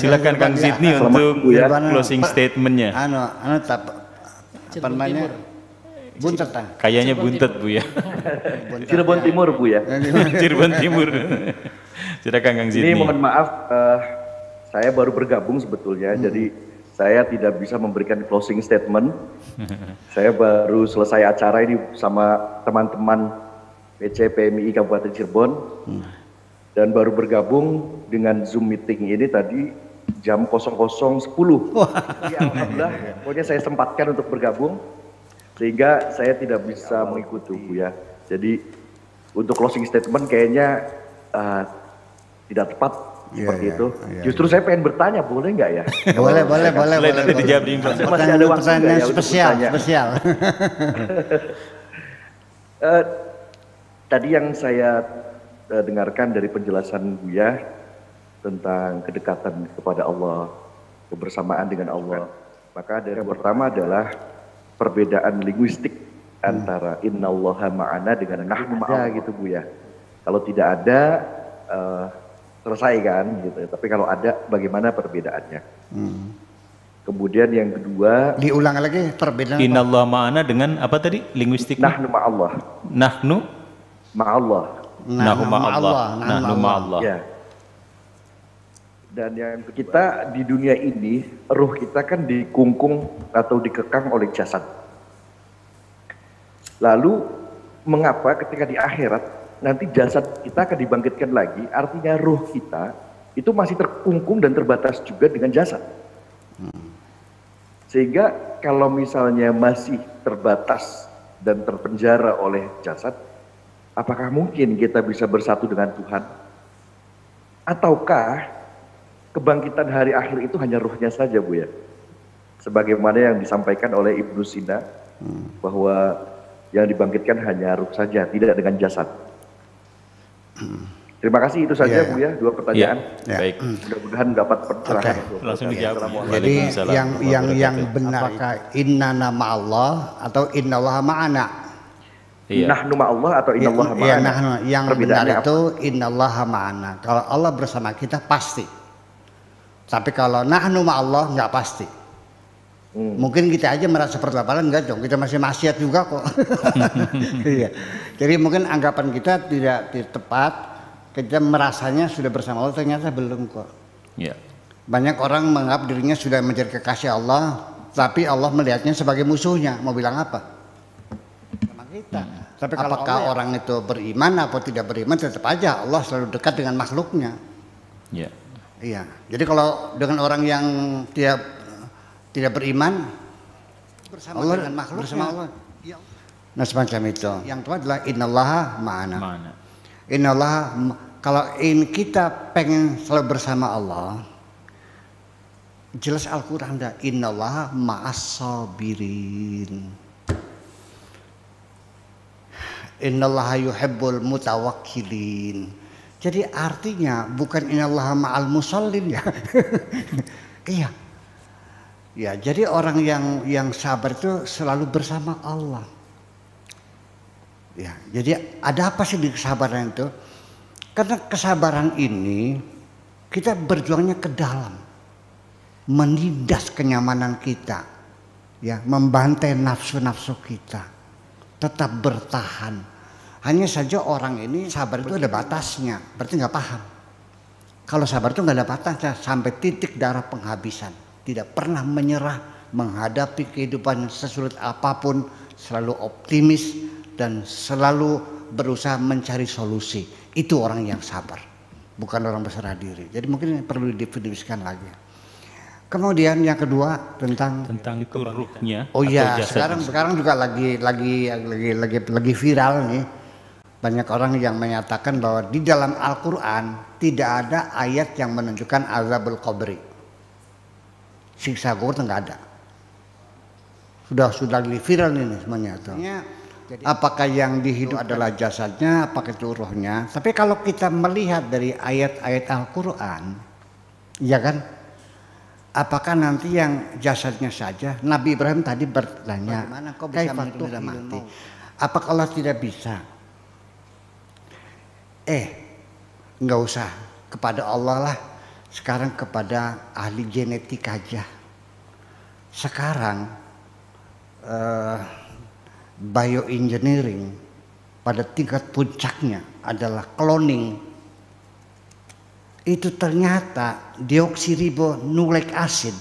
Silakan Kang Sidney untuk closing statementnya. Apa namanya? Buntet. Kayaknya buntet Bu ya. Cirebon Timur Bu ya. Cirebon Timur. Silakan Kang Sidney. Ini mohon maaf, saya baru bergabung sebetulnya, jadi saya tidak bisa memberikan closing statement. Saya baru selesai acara ini sama teman-teman PC PMI Kabupaten Cirebon dan baru bergabung dengan Zoom meeting ini tadi jam 00.10. Jadi alhamdulillah, pokoknya saya sempatkan untuk bergabung sehingga saya tidak bisa mengikuti Bu ya. Jadi untuk closing statement kayaknya tidak tepat seperti itu. Justru saya pengen bertanya, boleh nggak ya? Boleh. Nanti dijawab di masih ada waktu nggak ya untuk bertanya? Spesial. Tadi yang saya dengarkan dari penjelasan Buya tentang kedekatan kepada Allah, kebersamaan dengan Allah. Maka dari yang pertama adalah perbedaan linguistik antara innallaha ma'ana dengan nahnu ma'ana gitu Bu ya. Kalau tidak ada selesai kan gitu. Tapi kalau ada bagaimana perbedaannya? Kemudian yang kedua, diulang lagi perbedaan. Innallaha ma'ana dengan apa tadi linguistiknya? Nahnu ma'allah. Nahnu ma'allah. Nahnu ma'allah. Nahnu ma'allah. Ya. Dan yang kita di dunia ini, ruh kita kan dikungkung atau dikekang oleh jasad. Lalu mengapa ketika di akhirat nanti jasad kita akan dibangkitkan lagi, artinya ruh kita itu masih terkungkung dan terbatas juga dengan jasad. Sehingga kalau misalnya masih terbatas dan terpenjara oleh jasad, apakah mungkin kita bisa bersatu dengan Tuhan? Ataukah kebangkitan hari akhir itu hanya ruhnya saja Bu ya? Sebagaimana yang disampaikan oleh Ibnu Sina, bahwa yang dibangkitkan hanya ruh saja, tidak dengan jasad. Terima kasih, itu saja Bu ya, dua pertanyaan. Baik. Mudah-mudahan dapat pencerahan. Langsung dijawab. Jadi yang benar, apakah innana ma'allah atau innallaha ma'ana? Nahnu ma'allah atau innallaha ma'ana? Yang benar itu innallaha ma'ana. Kalau Allah bersama kita pasti. Tapi kalau nahnu ma'allah nggak pasti. Mungkin kita aja merasa perlaparan, enggak dong, kita masih maksiat juga kok. Iya. Jadi mungkin anggapan kita tidak tepat, kita merasanya sudah bersama Allah, ternyata belum kok. Ya. Banyak orang menganggap dirinya sudah menjadi kekasih Allah, tapi Allah melihatnya sebagai musuhnya. Mau bilang apa? Sama kita. Tapi apakah orang itu beriman atau tidak beriman, tetap aja Allah selalu dekat dengan makhluknya. Ya. Iya. Jadi kalau dengan orang yang tidak beriman bersama Allah, dengan makhluk bersama Allah. Nah semacam itu. Yang kedua adalah innallaha ma'ana. Innallaha, kalau kita pengen selalu bersama Allah, jelas Al-Quran dah innallaha ma'as-sabirin. Innallaha yuhibbul mutawakkilin. Jadi artinya bukan innallaha ma'al musallin ya. Iya. Ya, jadi orang yang sabar itu selalu bersama Allah. Ya, jadi ada apa sih di kesabaran itu? Karena kesabaran ini kita berjuangnya ke dalam, menindas kenyamanan kita, ya, membantai nafsu-nafsu kita, tetap bertahan. Hanya saja orang ini sabar itu ada batasnya, berarti nggak paham. Kalau sabar itu nggak ada batasnya sampai titik darah penghabisan, tidak pernah menyerah menghadapi kehidupan sesulit apapun, selalu optimis dan selalu berusaha mencari solusi. Itu orang yang sabar, bukan orang berserah diri. Jadi mungkin perlu didefinisikan lagi. Kemudian yang kedua tentang itu ruhnya. Oh iya, sekarang juga lagi viral nih. Banyak orang yang menyatakan bahwa di dalam Al-Quran tidak ada ayat yang menunjukkan azabul qabri. Siksa kubur nggak ada. Sudah lagi viral ini semuanya tuh. Jadi, apakah yang dihidup adalah jasadnya, apakah itu ruhnya? Tapi kalau kita melihat dari ayat-ayat Al-Quran, ya kan? Apakah nanti yang jasadnya saja? Nabi Ibrahim tadi bertanya, bagaimana kau bisa mati? Apakah Allah tidak bisa? Nggak usah kepada Allah lah. sekarang kepada ahli genetik aja. Sekarang bioengineering pada tingkat puncaknya adalah cloning. Itu ternyata deoksiribonucleic acid,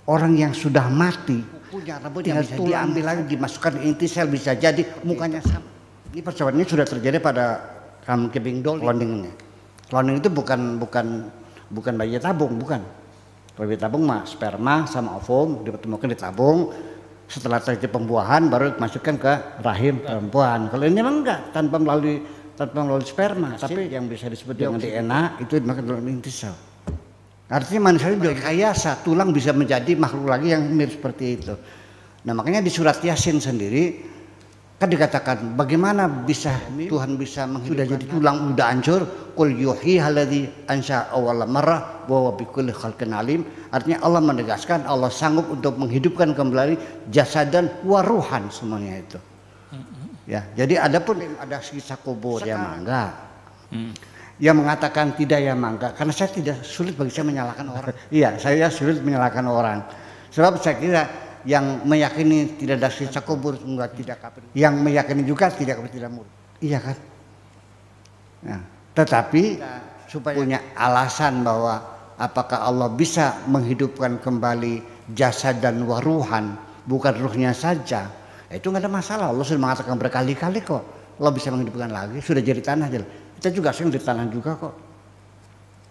orang yang sudah mati punya rambut yang bisa diambil lagi, dimasukkan inti sel, bisa jadi mukanya sama. Ini percobaan ini sudah terjadi pada kambing dolly. Cloning itu bukan bayi tabung, bukan. Bayi tabung mah sperma sama ovum ditemukan di tabung. Setelah terjadi pembuahan baru dimasukkan ke rahim perempuan. Kalau ini memang enggak, tanpa melalui sperma, tapi yang bisa disebut dengan DNA itu dimakan dalam inti sel. Artinya manusia itu rekayasa, tulang bisa menjadi makhluk lagi yang mirip seperti itu. Nah makanya di surat Yasin sendiri kan dikatakan bagaimana bisa Tuhan bisa sudah jadi tulang udah hancur, qul yuhyi alladzi ansha awwala marrah wa huwa bikulli khalqin alim. Artinya Allah menegaskan Allah sanggup untuk menghidupkan kembali jasad dan waruhan semuanya itu. Ya, jadi adapun ada siksa kubur ya mangga. Yang mengatakan tidak ya mangga, karena saya tidak sulit bagi saya menyalahkan orang. Iya, saya sulit menyalahkan orang. Sebab saya kira yang meyakini tidak ada siksa kubur enggak tidak kafir. Yang meyakini juga tidak kafir tidak murtad. Iya kan? Nah, tetapi supaya punya alasan bahwa apakah Allah bisa menghidupkan kembali jasad dan waruhan, bukan ruhnya saja. Itu nggak ada masalah. Allah sudah mengatakan berkali-kali kok. Allah bisa menghidupkan lagi, sudah jadi tanah aja. Kita juga sering di tanah juga kok.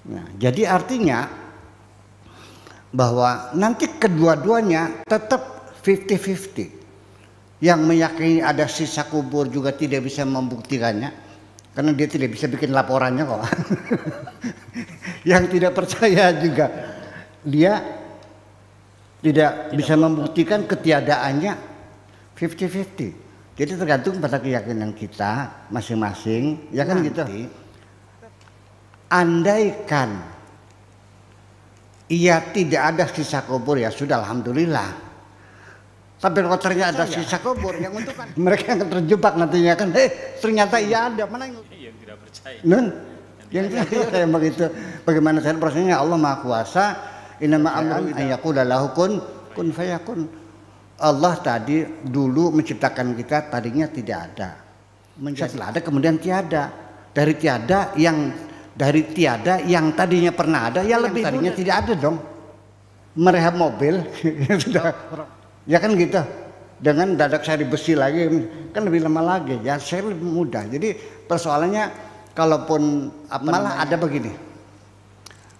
Nah, jadi artinya bahwa nanti kedua-duanya tetap 50-50. Yang meyakini ada sisa kubur juga tidak bisa membuktikannya, karena dia tidak bisa bikin laporannya kok. Yang tidak percaya juga dia tidak bisa membuktikan ketiadaannya 50-50. Jadi tergantung pada keyakinan kita masing-masing, ya kan gitu. Andaikan ia tidak ada sisa kubur ya sudah alhamdulillah. Tapi kalau ternyata ada sisa kubur yang untuk kan mereka akan terjebak nantinya kan, ternyata iya ada, mana yang tidak percaya. Yang tidak kayak begitu. Bagaimana cara prosesnya? Allah Maha Kuasa. Innama amrun an yaqula lahu kun fayakun. Allah tadi dulu menciptakan kita tadinya tidak ada. Setelah ada kemudian tiada. Dari tiada yang tadinya pernah ada ya lebih tadinya tidak ada dong. Merehab mobil sudah ya kan gitu. Dengan dadak sari besi lagi kan lebih lama lagi. Ya saya lebih mudah. Jadi persoalannya kalaupun malah ada begini.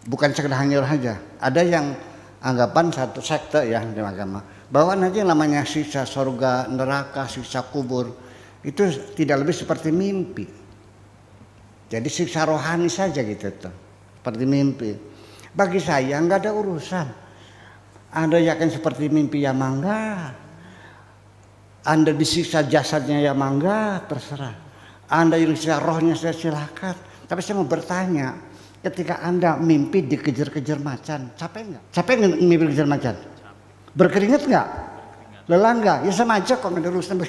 Bukan sekedar hanyur saja. Ada yang anggapan satu sekte ya di agama bahwa nanti yang namanya sisa surga, neraka, sisa kubur itu tidak lebih seperti mimpi. Jadi siksa rohani saja gitu tuh, seperti mimpi. Bagi saya nggak ada urusan. Anda yakin seperti mimpi ya mangga. Anda disiksa jasadnya ya mangga, terserah. Anda yang disiksa rohnya saya silakan. Tapi saya mau bertanya, ketika Anda mimpi dikejar-kejar macan, capek nggak? Capek nggak mimpi dikejar macan? Berkeringat nggak? Lelah nggak? Ya sama aja kok nggak ada urusan.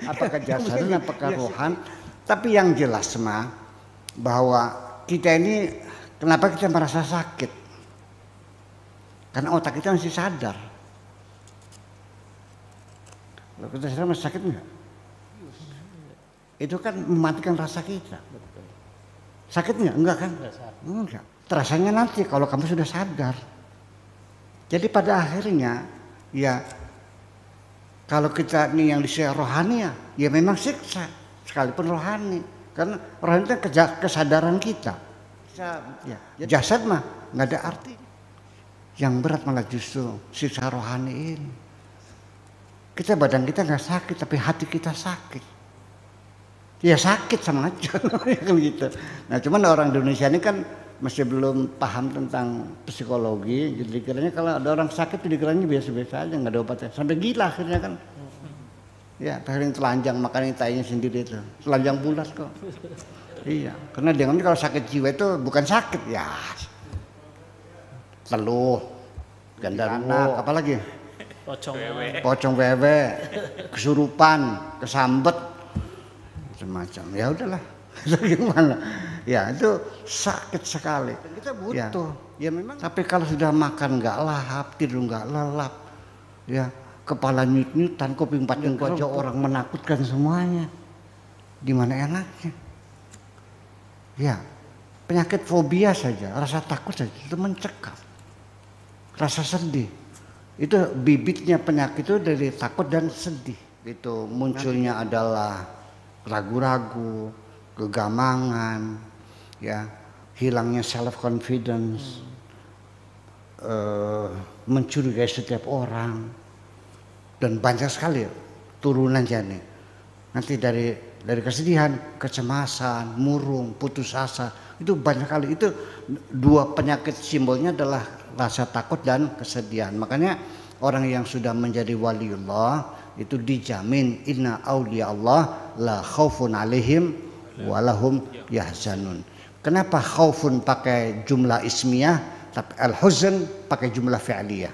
Apakah jasadnya, apakah rohan? Tapi yang jelas mah bahwa kita ini kenapa kita merasa sakit? Karena otak kita masih sadar. Kalau kita sadar masih sakit nggak? Itu kan mematikan rasa kita. Sakit nggak? Enggak kan? Enggak. Terasanya nanti kalau kamu sudah sadar. Jadi pada akhirnya ya kalau kita ini yang disiksa rohani ya memang siksa sekalipun rohani, karena rohani itu kesadaran kita. Ya, jasad mah nggak ada arti. Yang berat malah justru siksa rohani ini. Kita badan kita nggak sakit tapi hati kita sakit. Ya sakit sama aja gitu. Nah cuman orang Indonesia ini kan masih belum paham tentang psikologi, jadi dikiranya kalau ada orang sakit dikiranya biasa-biasa aja, nggak ada obatnya, sampai gila akhirnya kan. Ya, akhirnya telanjang makan tainya sendiri itu, telanjang bulat kok. Iya, karena dia ngomong kalau sakit jiwa itu bukan sakit ya, teluh, ganda anak, apalagi pocong wewe, kesurupan, kesambet, macam-macam. Ya udahlah. Gimana? Ya itu sakit sekali. Kita butuh. Ya memang. Tapi kalau sudah makan nggak lahap, tidur nggak lelap, ya kepala nyut-nyutan, kuping pating aja orang menakutkan semuanya. Gimana enaknya? Ya penyakit fobia saja, rasa takut saja itu mencekam. Rasa sedih itu bibitnya penyakit itu dari takut dan sedih. Itu munculnya adalah ragu-ragu, kegamangan, ya hilangnya self confidence, mencurigai setiap orang, dan banyak sekali turunannya nih. Nanti dari kesedihan, kecemasan, murung, putus asa, itu banyak kali. Itu dua penyakit simbolnya adalah rasa takut dan kesedihan. Makanya orang yang sudah menjadi waliullah itu dijamin inna auliya Allah la khaufun alaihim walahum yahzanun. Kenapa khaufun pakai jumlah ismiyah tapi al-huzn pakai jumlah fi'liyah?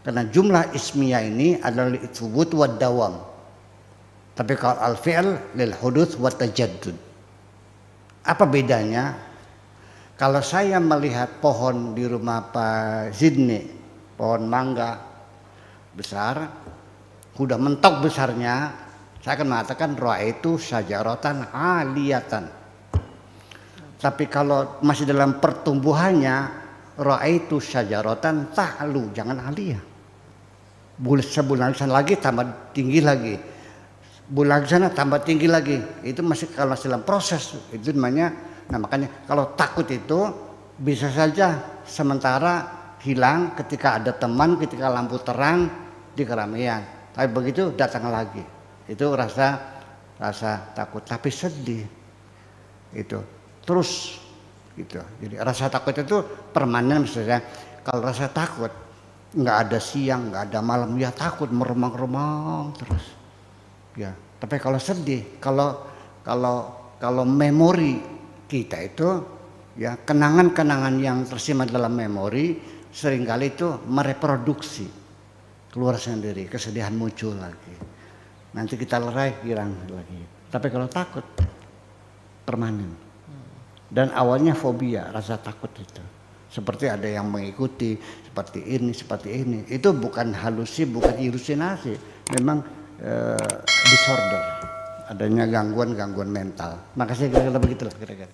Karena jumlah ismiyah ini adalah itsubut wa dawam. Tapi kalau al-fi'l lil huduts wa tajaddud. Apa bedanya? Kalau saya melihat pohon di rumah Pak Zidni, pohon mangga besar, udah mentok besarnya, saya akan mengatakan ra'aitu syajaratan aliyatan. Tapi kalau masih dalam pertumbuhannya, ra'aitu syajaratan ta'lu, jangan aliyah. Sebulan lagi tambah tinggi lagi, bulan sana tambah tinggi lagi. Itu masih kalau masih dalam proses, itu namanya. Nah makanya kalau takut itu bisa saja sementara hilang ketika ada teman, ketika lampu terang di keramaian. Tapi begitu datang lagi, itu rasa takut. Tapi sedih itu terus gitu. Jadi rasa takut itu permanen misalnya. Kalau rasa takut nggak ada siang, nggak ada malam, ya takut meremang-remang terus. Ya. Tapi kalau sedih, kalau memori kita itu, ya kenangan-kenangan yang tersimpan dalam memori seringkali itu mereproduksi keluar sendiri, kesedihan muncul lagi. Nanti kita lerai, hilang lagi. Tapi kalau takut permanen. Dan awalnya fobia, rasa takut itu. Seperti ada yang mengikuti, seperti ini. Itu bukan halusi, bukan ilusinasi. Memang disorder. Adanya gangguan mental. Makasih kira-kira begitulah kira-kira.